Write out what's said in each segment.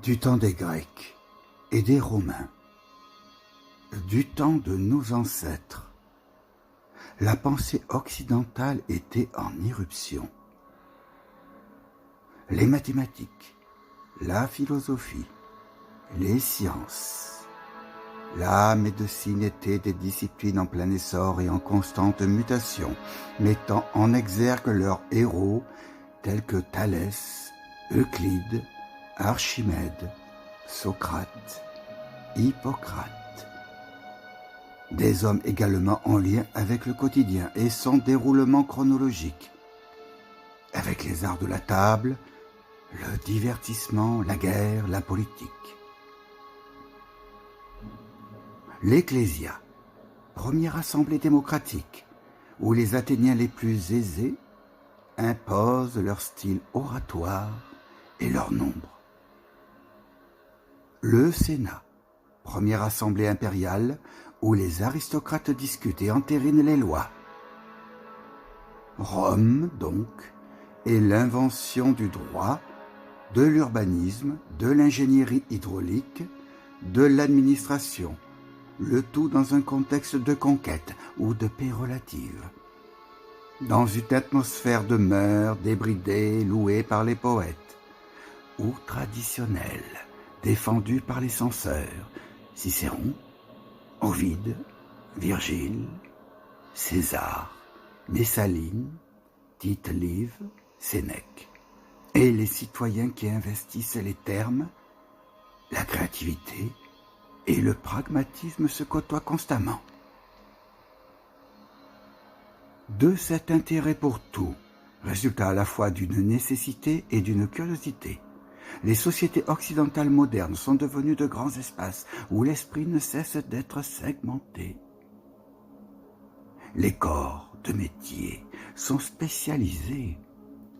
Du temps des Grecs et des Romains, du temps de nos ancêtres, la pensée occidentale était en irruption. Les mathématiques, la philosophie, les sciences, la médecine étaient des disciplines en plein essor et en constante mutation, mettant en exergue leurs héros tels que Thalès, Euclide, Archimède, Socrate, Hippocrate. Des hommes également en lien avec le quotidien et son déroulement chronologique, avec les arts de la table, le divertissement, la guerre, la politique. L'Ecclésia, première assemblée démocratique, où les Athéniens les plus aisés imposent leur style oratoire et leur nombre. Le Sénat, première assemblée impériale, où les aristocrates discutent et entérinent les lois. Rome, donc, est l'invention du droit, de l'urbanisme, de l'ingénierie hydraulique, de l'administration, le tout dans un contexte de conquête ou de paix relative. Dans une atmosphère de mœurs débridées, louée par les poètes, ou traditionnelle, défendue par les censeurs, Cicéron, Ovide, Virgile, César, Messaline, Tite-Live, Sénèque, et les citoyens qui investissent les termes, la créativité et le pragmatisme se côtoient constamment. De cet intérêt pour tout, résultat à la fois d'une nécessité et d'une curiosité, les sociétés occidentales modernes sont devenues de grands espaces où l'esprit ne cesse d'être segmenté. Les corps de métier sont spécialisés,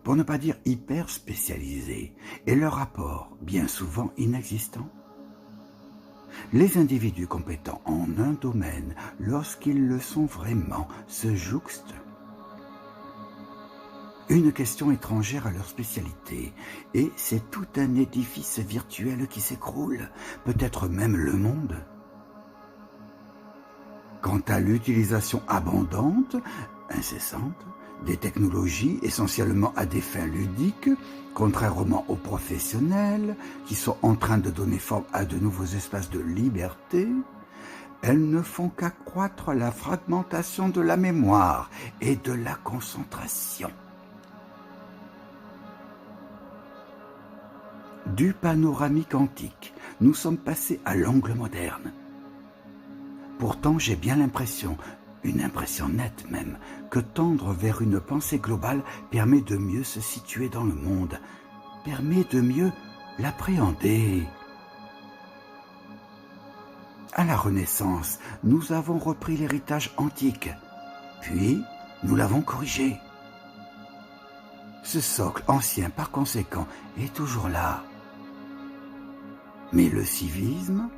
pour ne pas dire hyper spécialisés, et leurs rapports bien souvent inexistants. Les individus compétents en un domaine, lorsqu'ils le sont vraiment, se jouxtent. Une question étrangère à leur spécialité, et c'est tout un édifice virtuel qui s'écroule, peut-être même le monde. Quant à l'utilisation abondante, incessante, des technologies essentiellement à des fins ludiques, contrairement aux professionnels qui sont en train de donner forme à de nouveaux espaces de liberté, elles ne font qu'accroître la fragmentation de la mémoire et de la concentration. Du panoramique antique, nous sommes passés à l'angle moderne. Pourtant, j'ai bien l'impression, une impression nette même, que tendre vers une pensée globale permet de mieux se situer dans le monde, permet de mieux l'appréhender. À la Renaissance, nous avons repris l'héritage antique, puis nous l'avons corrigé. Ce socle ancien, par conséquent, est toujours là. Mais le civisme,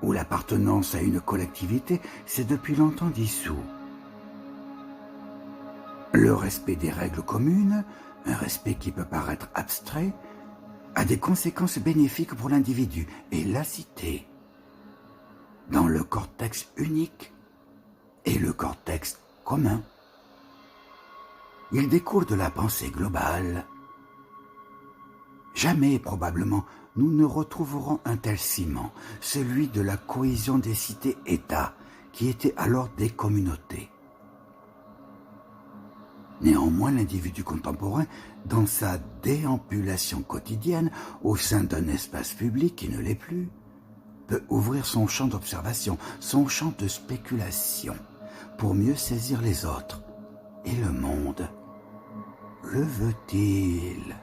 ou l'appartenance à une collectivité, s'est depuis longtemps dissous. Le respect des règles communes, un respect qui peut paraître abstrait, a des conséquences bénéfiques pour l'individu et la cité. Dans le cortex unique et le cortex commun. Il découle de la pensée globale. Jamais, probablement, nous ne retrouverons un tel ciment, celui de la cohésion des cités-États, qui étaient alors des communautés. Néanmoins, l'individu contemporain, dans sa déambulation quotidienne au sein d'un espace public qui ne l'est plus, peut ouvrir son champ d'observation, son champ de spéculation, pour mieux saisir les autres et le monde. Le veut-il ?